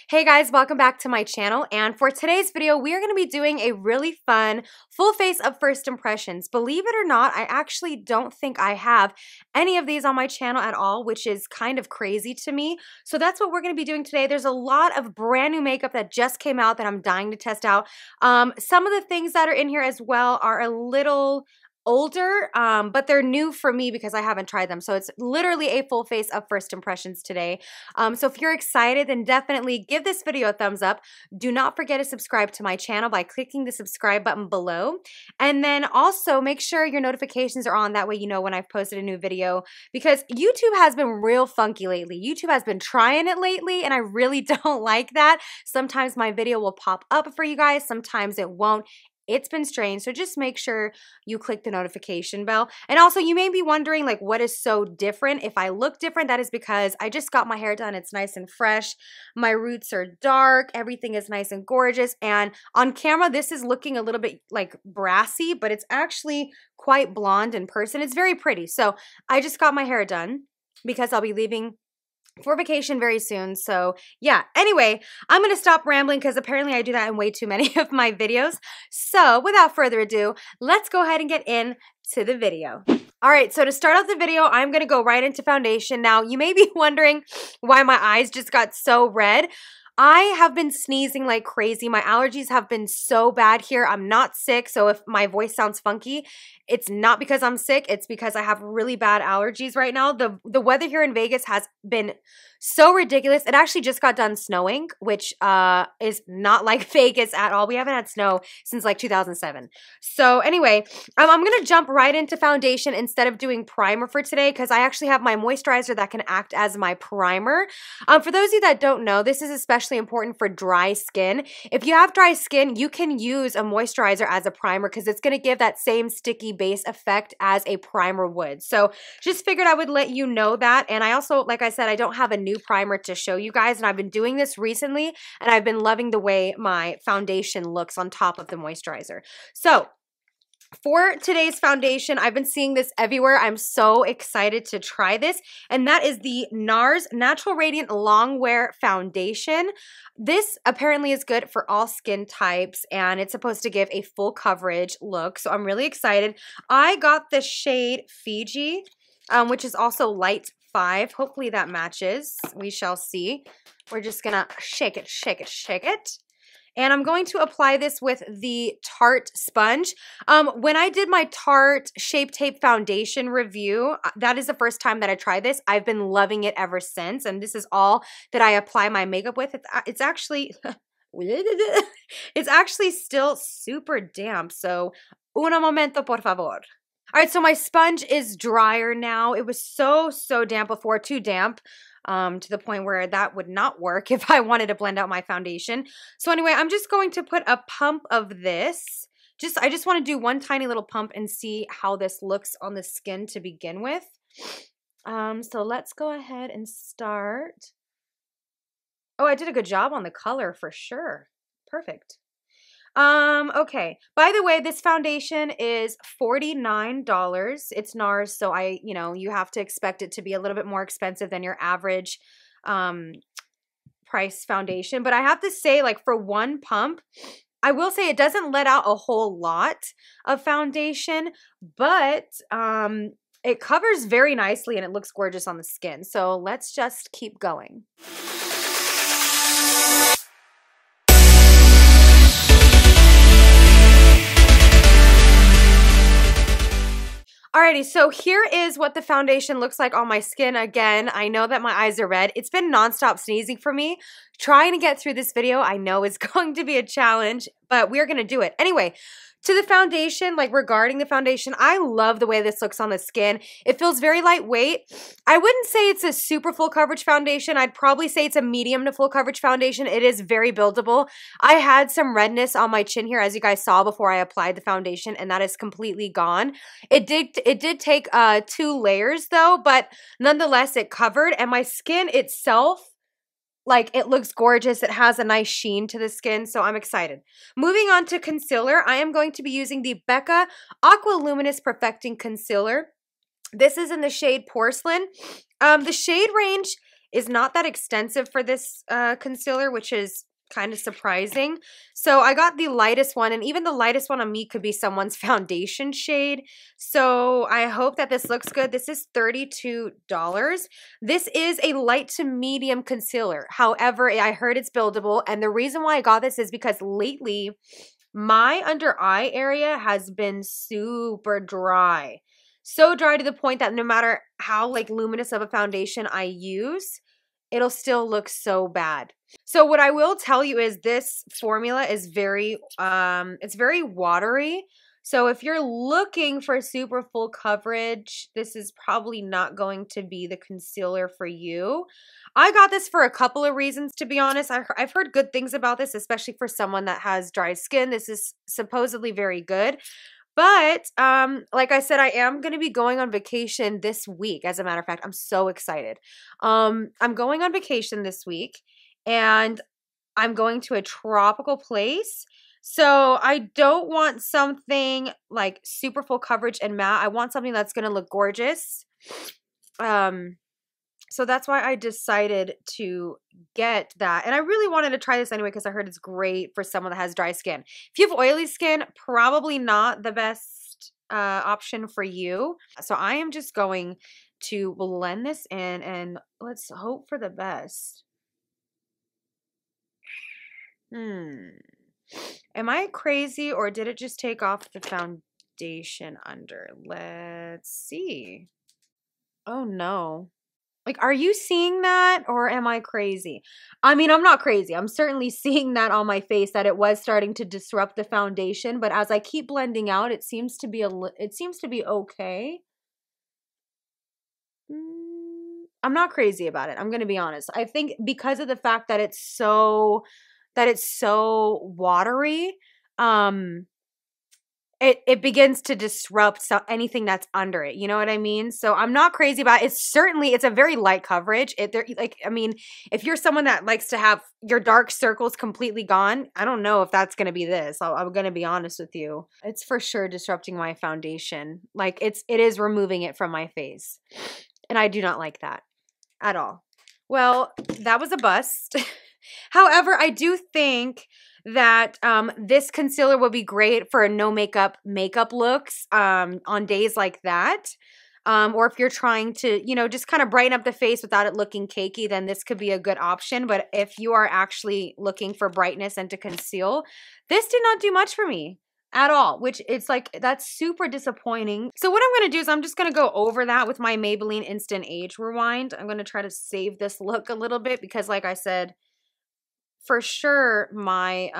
Hey guys, welcome back to my channel, and for today's video we are going to be doing a really fun full face of first impressions. Believe it or not, I actually don't think I have any of these on my channel at all, which is kind of crazy to me. So that's what we're going to be doing today. There's a lot of brand new makeup that just came out that I'm dying to test out. Some of the things that are in here as well are a little older, but they're new for me because I haven't tried them. So it's literally a full face of first impressions today. So if you're excited, then definitely give this video a thumbs up. Do not forget to subscribe to my channel by clicking the subscribe button below. And then also make sure your notifications are on. That way you know when I've posted a new video, because YouTube has been real funky lately. YouTube has been trying it lately, and I really don't like that. Sometimes my video will pop up for you guys, sometimes it won't. It's been strange, so just make sure you click the notification bell. And also, you may be wondering, like, what is so different? If I look different, that is because I just got my hair done. It's nice and fresh. My roots are dark. Everything is nice and gorgeous. And on camera, this is looking a little bit, like, brassy, but it's actually quite blonde in person. It's very pretty. So I just got my hair done because I'll be leaving for vacation very soon. So yeah, anyway, I'm gonna stop rambling because apparently I do that in way too many of my videos. So without further ado, let's go ahead and get into the video. All right, so to start out the video, I'm gonna go right into foundation. Now, you may be wondering why my eyes just got so red. I have been sneezing like crazy. My allergies have been so bad here. I'm not sick, so if my voice sounds funky, it's not because I'm sick. It's because I have really bad allergies right now. The weather here in Vegas has been so ridiculous. It actually just got done snowing, which is not like Vegas at all. We haven't had snow since like 2007. So anyway, I'm going to jump right into foundation instead of doing primer for today because I actually have my moisturizer that can act as my primer. For those of you that don't know, this is especially important for dry skin. If you have dry skin, you can use a moisturizer as a primer because it's going to give that same sticky base effect as a primer would. So just figured I would let you know that. And I also, like I said, I don't have a new primer to show you guys, and I've been doing this recently, and I've been loving the way my foundation looks on top of the moisturizer. So for today's foundation, I've been seeing this everywhere. I'm so excited to try this, and that is the NARS Natural Radiant Longwear Foundation. This apparently is good for all skin types, and it's supposed to give a full coverage look, so I'm really excited. I got the shade Fiji, which is also light 5. Hopefully that matches. We shall see. We're just gonna shake it, shake it, shake it. And I'm going to apply this with the Tarte sponge. When I did my Tarte Shape Tape Foundation review, that is the first time that I tried this. I've been loving it ever since, and this is all that I apply my makeup with. It's actually, it's actually still super damp, so un momento, por favor. All right, so my sponge is drier now. It was so damp before, too damp. To the point where that would not work if I wanted to blend out my foundation. So anyway, I'm just going to put a pump of this. I just want to do one tiny little pump and see how this looks on the skin to begin with. So let's go ahead and start. Oh, I did a good job on the color for sure. Perfect. Okay. By the way, this foundation is $49. It's NARS, so you have to expect it to be a little bit more expensive than your average price foundation. But I have to say, like, for one pump, I will say it doesn't let out a whole lot of foundation, but it covers very nicely and it looks gorgeous on the skin. So let's just keep going. Alrighty, so here is what the foundation looks like on my skin. Again, I know that my eyes are red. It's been nonstop sneezing for me. Trying to get through this video, I know is going to be a challenge, but we're going to do it. Anyway, to the foundation, like regarding the foundation, I love the way this looks on the skin. It feels very lightweight. I wouldn't say it's a super full coverage foundation. I'd probably say it's a medium to full coverage foundation. It is very buildable. I had some redness on my chin here, as you guys saw before I applied the foundation, and that is completely gone. It did take 2 layers though, but nonetheless it covered, and my skin itself, like, it looks gorgeous. It has a nice sheen to the skin, so I'm excited. Moving on to concealer, I am going to be using the Becca Aqua Luminous Perfecting Concealer. This is in the shade Porcelain. The shade range is not that extensive for this concealer, which is kind of surprising. So I got the lightest one, and even the lightest one on me could be someone's foundation shade. So I hope that this looks good. This is $32. This is a light to medium concealer. However, I heard it's buildable, and the reason why I got this is because lately my under eye area has been super dry. So dry to the point that no matter how like luminous of a foundation I use, it'll still look so bad. So what I will tell you is this formula is very, it's very watery. So if you're looking for super full coverage, this is probably not going to be the concealer for you. I got this for a couple of reasons, to be honest. I've heard good things about this, especially for someone that has dry skin. This is supposedly very good. But like I said, I am going to be going on vacation this week. As a matter of fact, I'm so excited. I'm going on vacation this week, and I'm going to a tropical place. So I don't want something like super full coverage and matte. I want something that's going to look gorgeous. So that's why I decided to get that. And I really wanted to try this anyway because I heard it's great for someone that has dry skin. If you have oily skin, probably not the best option for you. So I am just going to blend this in, and let's hope for the best. Am I crazy, or did it just take off the foundation under? Let's see. Oh no. Like, are you seeing that, or am I crazy? I mean, I'm not crazy. I'm certainly seeing that on my face, that it was starting to disrupt the foundation, but as I keep blending out, it seems to be okay. I'm not crazy about it. I'm going to be honest. I think because of the fact that it's so watery, it begins to disrupt anything that's under it. You know what I mean? So I'm not crazy about it. It's a very light coverage. I mean, if you're someone that likes to have your dark circles completely gone, I don't know if that's going to be this. I'm going to be honest with you. It's for sure disrupting my foundation. Like it is removing it from my face. And I do not like that at all. Well, that was a bust. However, I do think that this concealer will be great for no makeup looks on days like that. Or if you're trying to, you know, just kind of brighten up the face without it looking cakey, then this could be a good option. But if you are actually looking for brightness and to conceal, this did not do much for me at all, which it's like, that's super disappointing. So what I'm going to do is I'm just going to go over that with my Maybelline Instant Age Rewind. I'm going to try to save this look a little bit because like I said, for sure my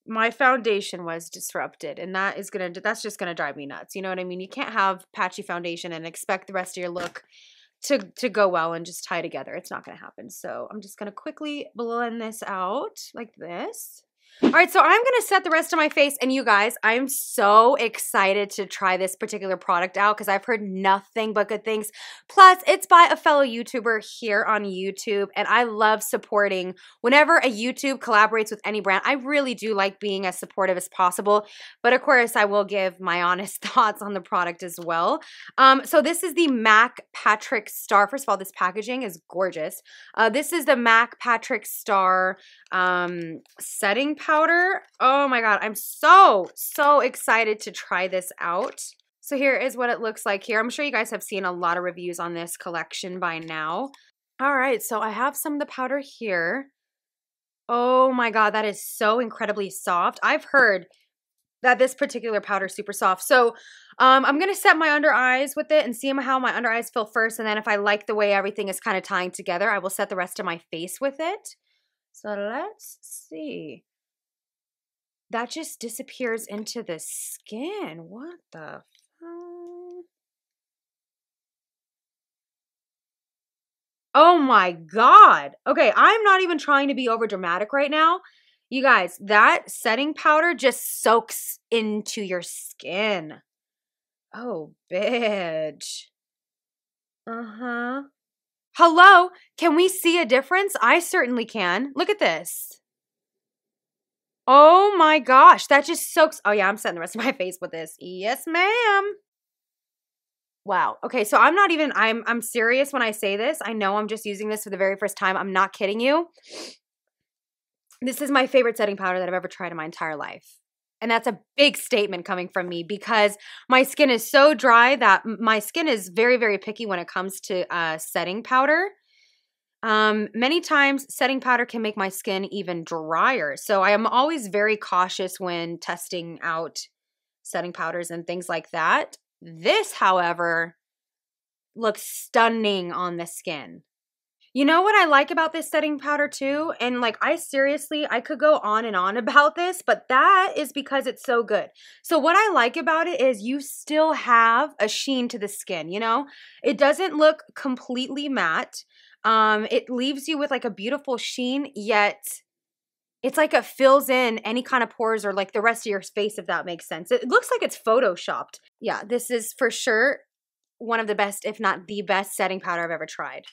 my foundation was disrupted, and that's just gonna drive me nuts. You know what I mean? You can't have patchy foundation and expect the rest of your look to go well and just tie together. It's not gonna happen. So I'm just gonna quickly blend this out like this. All right, so I'm going to set the rest of my face, and you guys, I'm so excited to try this particular product out because I've heard nothing but good things. Plus, it's by a fellow YouTuber here on YouTube, and I love supporting whenever a YouTube collaborates with any brand. I really do like being as supportive as possible, but of course, I will give my honest thoughts on the product as well. So this is the MAC Patrickstarrr. First of all, this packaging is gorgeous. This is the MAC Patrickstarrr setting powder. Oh my god, I'm so excited to try this out. So here is what it looks like here. I'm sure you guys have seen a lot of reviews on this collection by now. All right, so I have some of the powder here. Oh my god, that is so incredibly soft. I've heard that this particular powder is super soft. So I'm going to set my under eyes with it and see how my under eyes feel first, and then if I like the way everything is kind of tying together, I will set the rest of my face with it. So let's see. That just disappears into the skin. What the fuck? Oh my god. Okay, I'm not even trying to be over dramatic right now. You guys, that setting powder just soaks into your skin. Oh, bitch. Uh-huh. Hello? Can we see a difference? I certainly can. Look at this. Oh my gosh, that just soaks. Oh yeah, I'm setting the rest of my face with this. Yes, ma'am. Wow. Okay, so I'm serious when I say this. I know I'm just using this for the very first time. I'm not kidding you. This is my favorite setting powder that I've ever tried in my entire life. And that's a big statement coming from me because my skin is so dry that my skin is very, very picky when it comes to setting powder. Many times setting powder can make my skin even drier. So I am always very cautious when testing out setting powders and things like that. This, however, looks stunning on the skin. You know what I like about this setting powder too? And like I could go on and on about this, but that is because it's so good. So what I like about it is you still have a sheen to the skin, you know? It doesn't look completely matte. It leaves you with like a beautiful sheen, yet it's like it fills in any kind of pores or like the rest of your face, if that makes sense. It looks like it's photoshopped. Yeah, this is for sure one of the best, if not the best setting powder I've ever tried.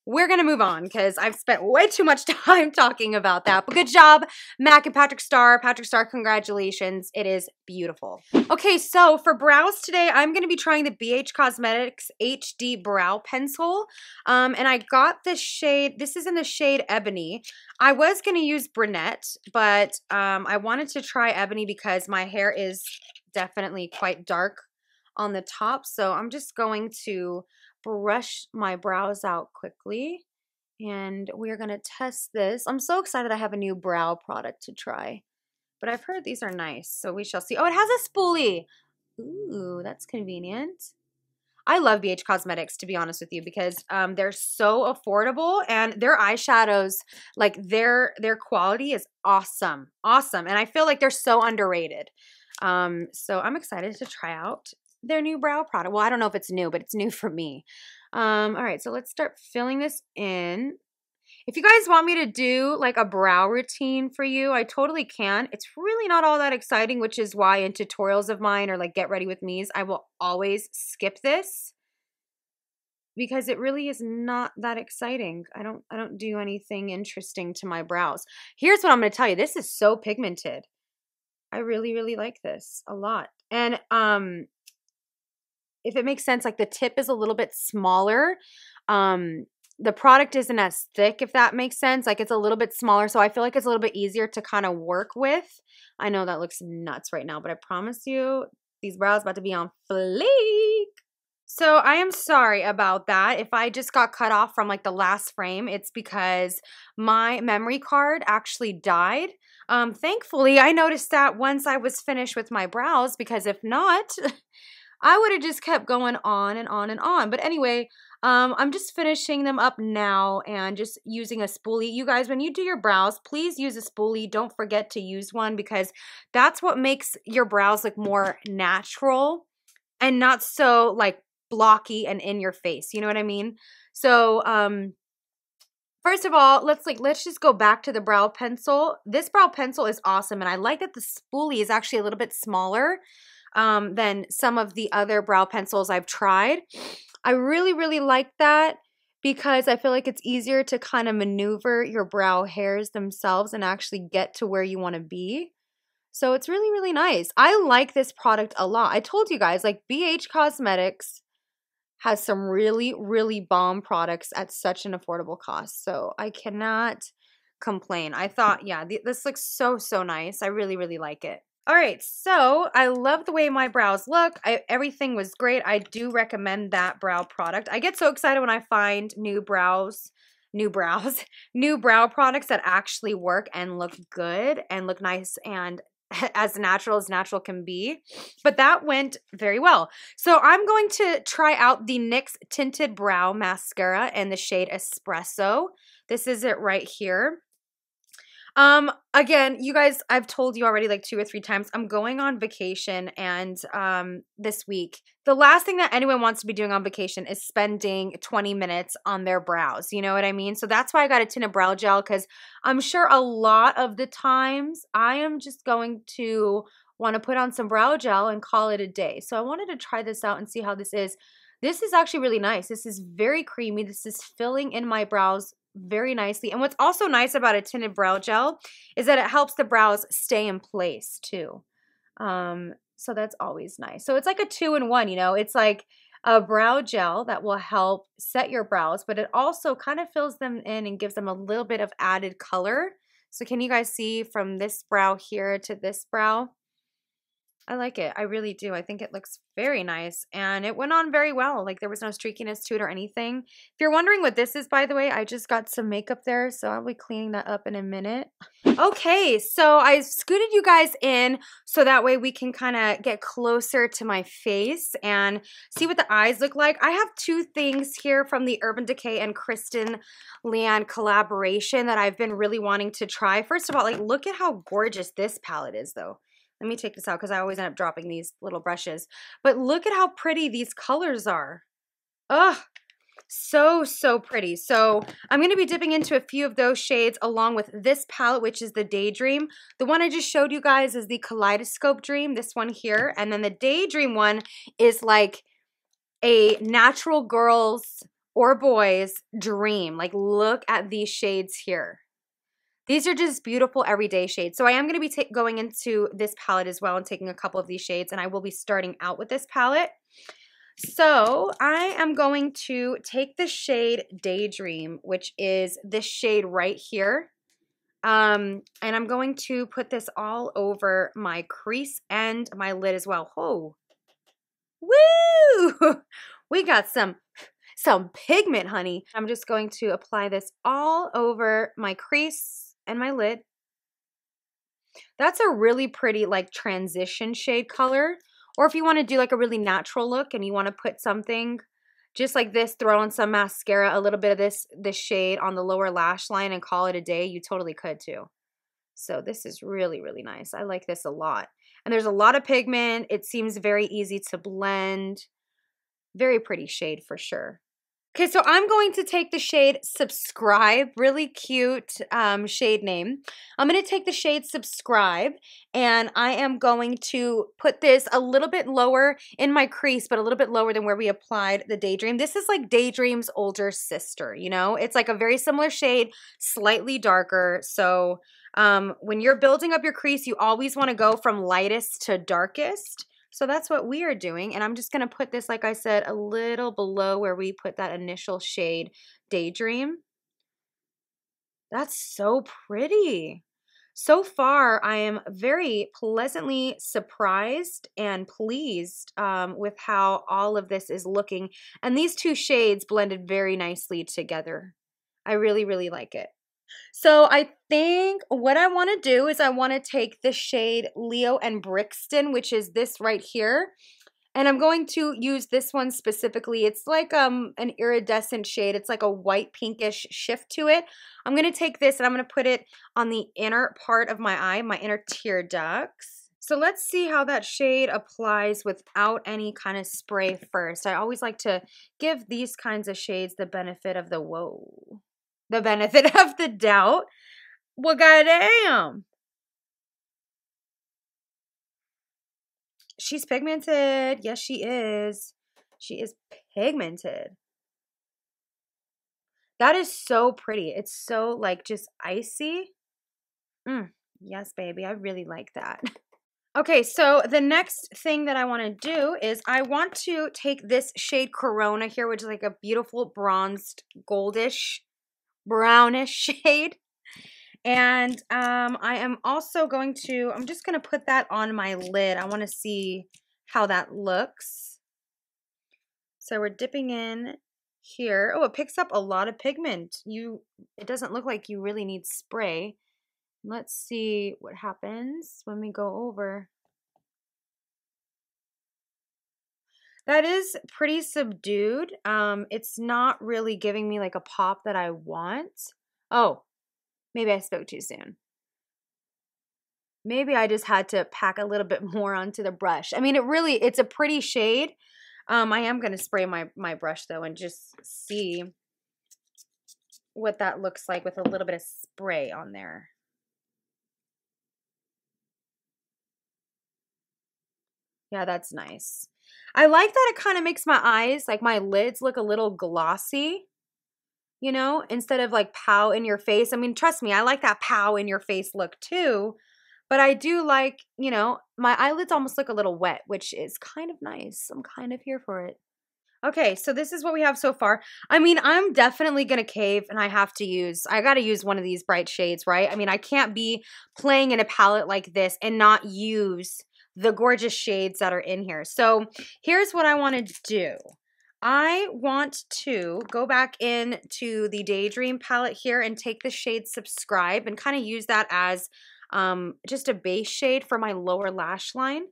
We're going to move on because I've spent way too much time talking about that. But good job, Mac and Patrickstarrr. Patrickstarrr, congratulations. It is beautiful. Okay, so for brows today, I'm going to be trying the BH Cosmetics HD Brow Pencil. And I got this shade. This is in the shade Ebony. I was going to use Brunette, but I wanted to try Ebony because my hair is definitely quite dark on the top. So I'm just going to brush my brows out quickly and we're gonna test this. I'm so excited I have a new brow product to try, but I've heard these are nice, so we shall see. Oh, it has a spoolie. Ooh, that's convenient. I love BH Cosmetics, to be honest with you, because they're so affordable and their eyeshadows, like their quality is awesome. And I feel like they're so underrated. So I'm excited to try out their new brow product. Well, I don't know if it's new, but it's new for me. All right, so let's start filling this in. If you guys want me to do like a brow routine for you, I totally can. It's really not all that exciting, which is why in tutorials of mine or like get ready with me's, I will always skip this because it really is not that exciting. I don't do anything interesting to my brows. Here's what I'm going to tell you. This is so pigmented. I really, really like this a lot. And if it makes sense, like the tip is a little bit smaller. The product isn't as thick, if that makes sense. Like it's a little bit smaller, so I feel like it's a little bit easier to kind of work with. I know that looks nuts right now, but I promise you, these brows about to be on fleek. So I am sorry about that. If I just got cut off from like the last frame, it's because my memory card actually died. Thankfully, I noticed that once I was finished with my brows, because if not, I would have just kept going on and on and on. But anyway, I'm just finishing them up now and just using a spoolie. You guys, when you do your brows, please use a spoolie. Don't forget to use one because that's what makes your brows look more natural and not so like blocky and in your face. You know what I mean? So, first of all, let's just go back to the brow pencil. This brow pencil is awesome, and I like that the spoolie is actually a little bit smaller than some of the other brow pencils I've tried. I really, really like that because I feel like it's easier to kind of maneuver your brow hairs themselves and actually get to where you want to be. So it's really, really nice. I like this product a lot. I told you guys, like BH Cosmetics has some really, really bomb products at such an affordable cost. So I cannot complain. I thought, yeah, this looks so, so nice. I really, really like it. All right, so I love the way my brows look. Everything was great. I do recommend that brow product. I get so excited when I find new brow products that actually work and look good and look nice and as natural can be. But that went very well. So I'm going to try out the NYX Tinted Brow Mascara in the shade Espresso. This is it right here. Again, you guys, I've told you already like 2 or 3 times, I'm going on vacation and, this week, the last thing that anyone wants to be doing on vacation is spending 20 minutes on their brows. You know what I mean? So that's why I got a tinted brow gel because I'm sure a lot of the times I am just going to want to put on some brow gel and call it a day. So I wanted to try this out and see how this is. This is actually really nice. This is very creamy. This is filling in my brows very nicely. And what's also nice about a tinted brow gel is that it helps the brows stay in place too. So that's always nice. So it's like a 2-in-1, you know. It's like a brow gel that will help set your brows, but it also kind of fills them in and gives them a little bit of added color. So can you guys see from this brow here to this brow? I like it. I really do. I think it looks very nice and it went on very well. Like there was no streakiness to it or anything. If you're wondering what this is, by the way, I just got some makeup there, so I'll be cleaning that up in a minute. Okay, so I scooted you guys in so that way we can kind of get closer to my face and see what the eyes look like. I have two things here from the Urban Decay and Kristen Leanne collaboration that I've been really wanting to try. First of all, like look at how gorgeous this palette is though. Let me take this out because I always end up dropping these little brushes. But look at how pretty these colors are. Ugh, so, so pretty. So I'm going to be dipping into a few of those shades along with this palette, which is the Daydream. The one I just showed you guys is the Kaleidoscope Dream, this one here. And then the Daydream one is like a natural girl's or boy's dream. Like look at these shades here. These are just beautiful everyday shades. So I am going to be going into this palette as well and taking a couple of these shades, and I will be starting out with this palette. So I am going to take the shade Daydream, which is this shade right here. And I'm going to put this all over my crease and my lid as well. Oh, woo! We got some pigment, honey. I'm just going to apply this all over my crease and my lid. That's a really pretty like transition shade color. Or if you want to do like a really natural look and you want to put something just like this, throw on some mascara, a little bit of this shade on the lower lash line and call it a day, you totally could too. So this is really, really nice. I like this a lot. And there's a lot of pigment. It seems very easy to blend. Very pretty shade for sure. Okay, so I'm going to take the shade Subscribe, really cute shade name. I'm going to take the shade Subscribe, and I am going to put this a little bit lower in my crease, but a little bit lower than where we applied the Daydream. This is like Daydream's older sister, you know? It's like a very similar shade, slightly darker. So when you're building up your crease, you always want to go from lightest to darkest. So that's what we are doing, and I'm just going to put this, like I said, a little below where we put that initial shade Daydream. That's so pretty. So far, I am very pleasantly surprised and pleased with how all of this is looking, and these two shades blended very nicely together. I really, really like it. So I think what I want to do is I want to take the shade Leo and Brixton, which is this right here. And I'm going to use this one specifically. It's like an iridescent shade. It's like a white pinkish shift to it. I'm going to take this and I'm going to put it on the inner part of my eye, my inner tear ducts. So let's see how that shade applies without any kind of spray first. I always like to give these kinds of shades the benefit of the the benefit of the doubt. Well, goddamn. She's pigmented. Yes, she is. She is pigmented. That is so pretty. It's so like just icy. Yes, baby. I really like that. Okay, so the next thing that I want to do is I want to take this shade Corona here, which is like a beautiful bronzed goldish brownish shade, and I am also going to, I'm just going to put that on my lid. I want to see how that looks. So we're dipping in here. Oh, it picks up a lot of pigment. It doesn't look like you really need spray. Let's see what happens when we go over. That is pretty subdued. It's not really giving me like a pop that I want. Oh, maybe I spoke too soon. Maybe I just had to pack a little bit more onto the brush. I mean, it's a pretty shade. I am going to spray my brush though and just see what that looks like with a little bit of spray on there. Yeah, that's nice. I like that it kind of makes my eyes, like my lids, look a little glossy, you know, instead of like pow in your face. I mean, trust me, I like that pow in your face look too, but I do like, you know, my eyelids almost look a little wet, which is kind of nice. I'm kind of here for it. Okay, so this is what we have so far. I mean, I'm definitely going to cave and I got to use one of these bright shades, right? I mean, I can't be playing in a palette like this and not use the gorgeous shades that are in here. So here's what I want to do. I want to go back into the Daydream palette here and take the shade Subscribe and kind of use that as just a base shade for my lower lash line.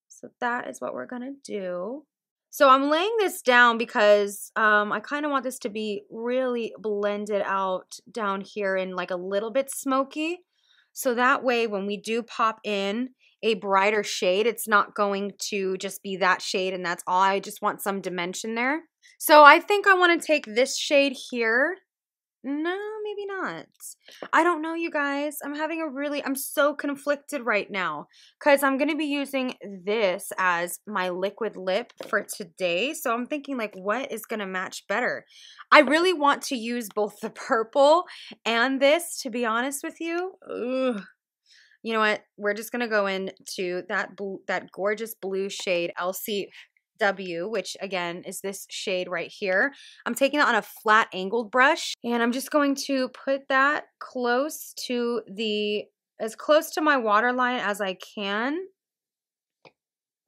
So that is what we're going to do. So I'm laying this down because I kind of want this to be really blended out down here and like a little bit smoky. So that way when we do pop in a brighter shade, it's not going to just be that shade and that's all. I just want some dimension there. So I think I want to take this shade here. No, maybe not. I don't know, you guys. I'm so conflicted right now because I'm going to be using this as my liquid lip for today. So I'm thinking like, what is going to match better? I really want to use both the purple and this, to be honest with you. Ugh. You know what? We're just going to go into that gorgeous blue shade, LCW, which again is this shade right here. I'm taking it on a flat angled brush and I'm just going to put that as close to my waterline as I can.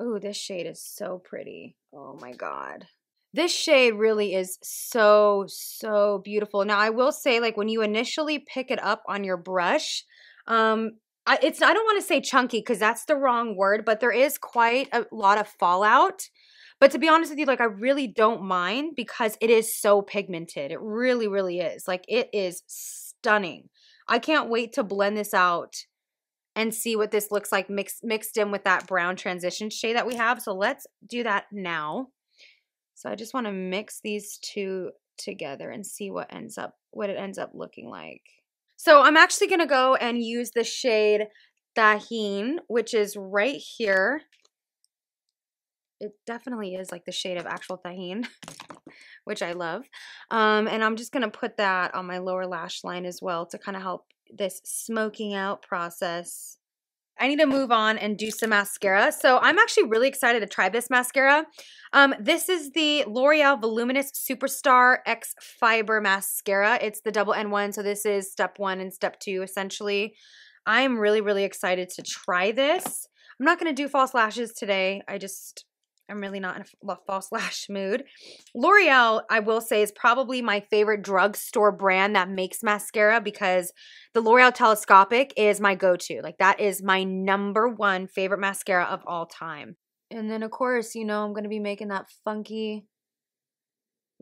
Ooh, this shade is so pretty. Oh my God. This shade really is so, so beautiful. Now I will say, like, when you initially pick it up on your brush, I don't want to say chunky because that's the wrong word, but there is quite a lot of fallout. But to be honest with you, like, I really don't mind because it is so pigmented. It really, really is. Like, it is stunning. I can't wait to blend this out and see what this looks like mixed in with that brown transition shade that we have. So let's do that now. So I just want to mix these two together and see what it ends up looking like. So I'm actually going to go and use the shade Tajin, which is right here. It definitely is like the shade of actual Tajin, which I love. And I'm just going to put that on my lower lash line as well to kind of help this smoking out process. I need to move on and do some mascara. So I'm actually really excited to try this mascara. This is the L'Oreal Voluminous Superstar X Fiber Mascara. It's the double N1, so this is step 1 and step 2 essentially. I'm really, really excited to try this. I'm not going to do false lashes today. I'm really not in a false lash mood. L'Oreal, I will say, is probably my favorite drugstore brand that makes mascara because the L'Oreal Telescopic is my go-to. Like, that is my #1 favorite mascara of all time. And then, of course, you know, I'm going to be making that funky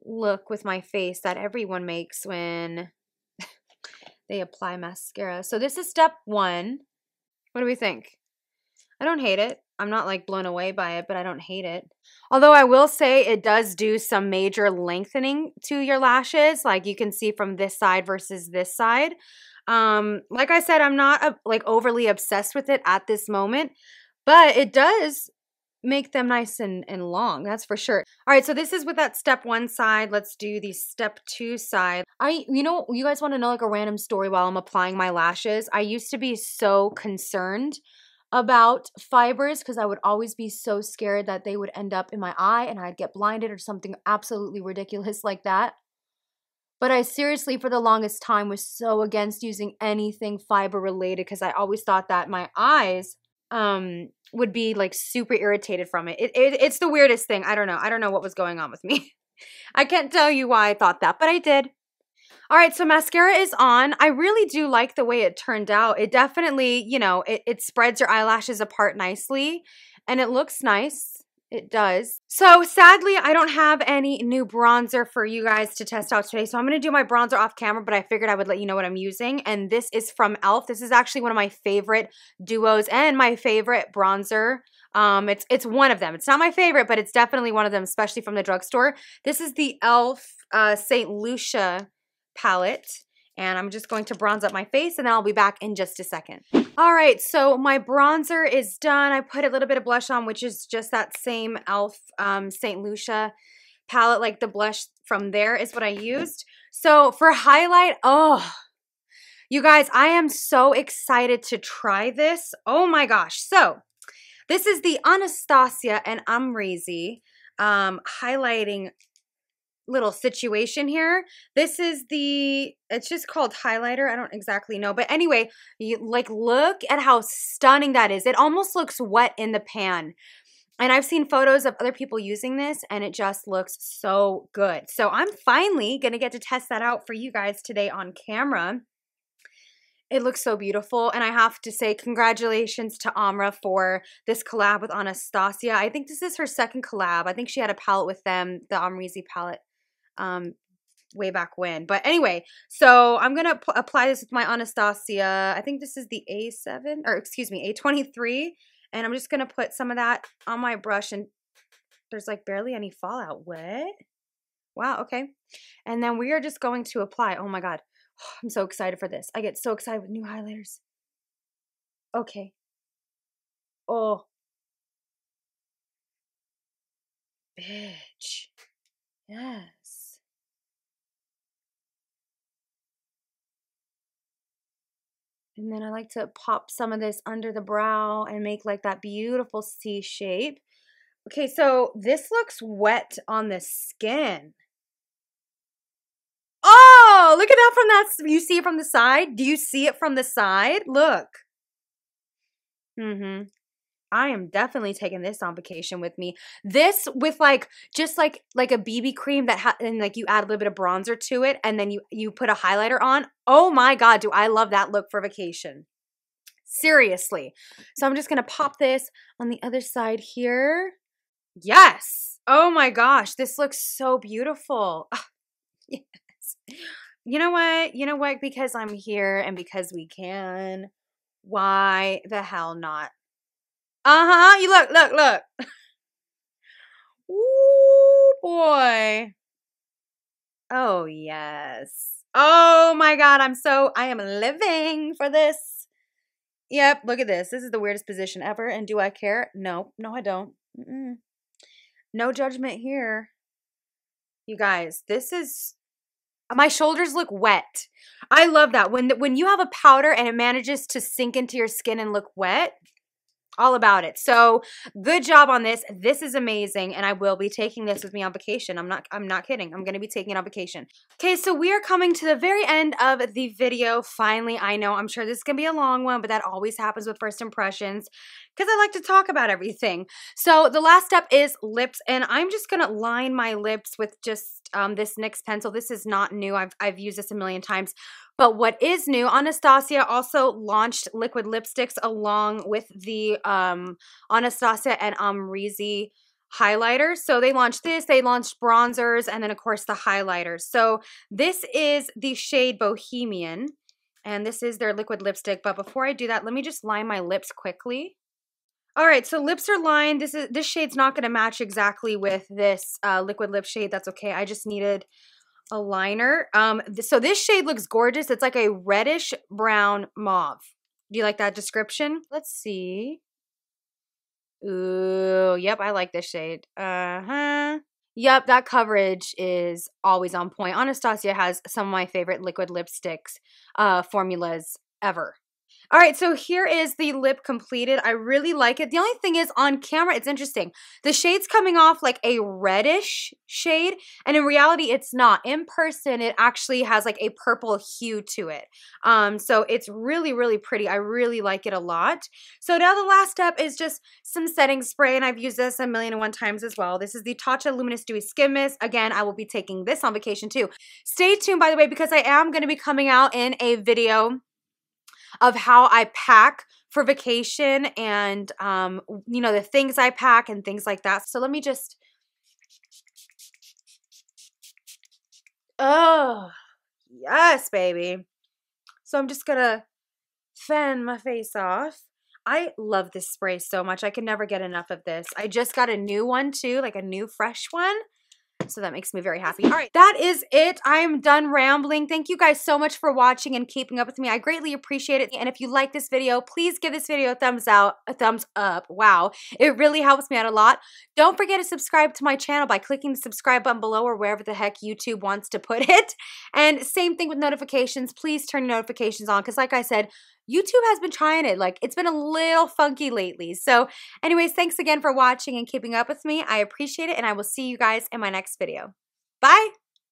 look with my face that everyone makes when they apply mascara. So this is step 1. What do we think? I don't hate it. I'm not like blown away by it, but I don't hate it. Although I will say it does do some major lengthening to your lashes. Like you can see from this side versus this side. Like I said, I'm not like overly obsessed with it at this moment, but it does make them nice and long. That's for sure. All right. So this is with that step 1 side. Let's do the step 2 side. You know, you guys want to know like a random story while I'm applying my lashes? I used to be so concerned about fibers because I would always be so scared that they would end up in my eye and I'd get blinded or something absolutely ridiculous like that. But I seriously, for the longest time, was so against using anything fiber related because I always thought that my eyes would be like super irritated from it. It's the weirdest thing. I don't know. I don't know what was going on with me. I can't tell you why I thought that, but I did. All right, so mascara is on. I really do like the way it turned out. It definitely, you know, it spreads your eyelashes apart nicely and it looks nice. It does. So sadly, I don't have any new bronzer for you guys to test out today. So I'm going to do my bronzer off camera, but I figured I would let you know what I'm using. And this is from E.L.F. This is actually one of my favorite duos and my favorite bronzer. It's one of them. It's not my favorite, but it's definitely one of them, especially from the drugstore. This is the E.L.F. St. Lucia palette, and I'm just going to bronze up my face and then I'll be back in just a second. All right, so my bronzer is done. I put a little bit of blush on, which is just that same E.L.F. St. Lucia palette, like the blush from there is what I used. So for highlight, oh, you guys, I am so excited to try this. Oh my gosh. So this is the Anastasia and Amrezy highlighting little situation here. This is it's just called highlighter. I don't exactly know. But anyway, like look at how stunning that is. It almost looks wet in the pan. And I've seen photos of other people using this and it just looks so good. So I'm finally going to get to test that out for you guys today on camera. It looks so beautiful. And I have to say congratulations to Amrezy for this collab with Anastasia. I think this is her second collab. I think she had a palette with them, the Amrezy palette, way back when. But anyway, so I'm going to apply this with my Anastasia. I think this is the A7, or excuse me, A23. And I'm just going to put some of that on my brush, and there's like barely any fallout. What? Wow, okay. And then we are just going to apply. Oh my God. I'm so excited for this. I get so excited with new highlighters. Okay. Oh. Bitch. Yes. And then I like to pop some of this under the brow and make like that beautiful C shape. Okay, so this looks wet on the skin. Oh, look at that from that. You see it from the side? Do you see it from the side? Look. I am definitely taking this on vacation with me. This with like, just like a BB cream that and like you add a little bit of bronzer to it and then you put a highlighter on. Oh my God, do I love that look for vacation. Seriously. So I'm just going to pop this on the other side here. Yes. Oh my gosh, this looks so beautiful. Oh, yes. You know what? You know what? Because I'm here and because we can, why the hell not? Uh-huh. You look. Ooh, boy. Oh, yes. Oh my God. I am living for this. Yep. Look at this. This is the weirdest position ever. And do I care? No, I don't. No judgment here. You guys, my shoulders look wet. I love that. When you have a powder and it manages to sink into your skin and look wet, all about it. So good job on this. This is amazing. And I will be taking this with me on vacation. I'm not kidding. I'm going to be taking it on vacation. Okay. So we are coming to the very end of the video. Finally, I know, I'm sure this is going to be a long one, but that always happens with first impressions because I like to talk about everything. So the last step is lips, and I'm just going to line my lips with just this NYX pencil. This is not new. I've used this a million times. But what is new, Anastasia also launched liquid lipsticks along with the Anastasia and Amrezy highlighters. So they launched this, they launched bronzers, and then of course the highlighters. So this is the shade Bohemian, and this is their liquid lipstick. But before I do that, let me just line my lips quickly. All right, so lips are lined. This shade's not going to match exactly with this liquid lip shade. That's okay. I just needed a liner. So this shade looks gorgeous. It's like a reddish brown mauve. Do you like that description? Let's see. Ooh, yep, I like this shade. Yep, that coverage is always on point. Anastasia has some of my favorite liquid lipsticks formulas ever. All right, so here is the lip completed. I really like it. The only thing is on camera, it's interesting. The shade's coming off like a reddish shade, and in reality, it's not. In person, it actually has like a purple hue to it. So it's really, really pretty. I really like it a lot. So now the last step is just some setting spray, and I've used this a million and one times as well. This is the Tatcha Luminous Dewy Skin Mist. Again, I will be taking this on vacation too. Stay tuned, by the way, because I am going to be coming out in a video of how I pack for vacation and, you know, the things I pack and things like that. So let me just, oh, yes, baby. So I'm just going to fan my face off. I love this spray so much. I can never get enough of this. I just got a new one too, like a new fresh one. So that makes me very happy. All right, that is it. I'm done rambling. Thank you guys so much for watching and keeping up with me. I greatly appreciate it. And if you like this video, please give this video a thumbs up. Wow, it really helps me out a lot. Don't forget to subscribe to my channel by clicking the subscribe button below or wherever the heck YouTube wants to put it. And same thing with notifications. Please turn your notifications on because like I said, YouTube has been trying it. Like, it's been a little funky lately. So anyways, thanks again for watching and keeping up with me. I appreciate it, and I will see you guys in my next video. Bye!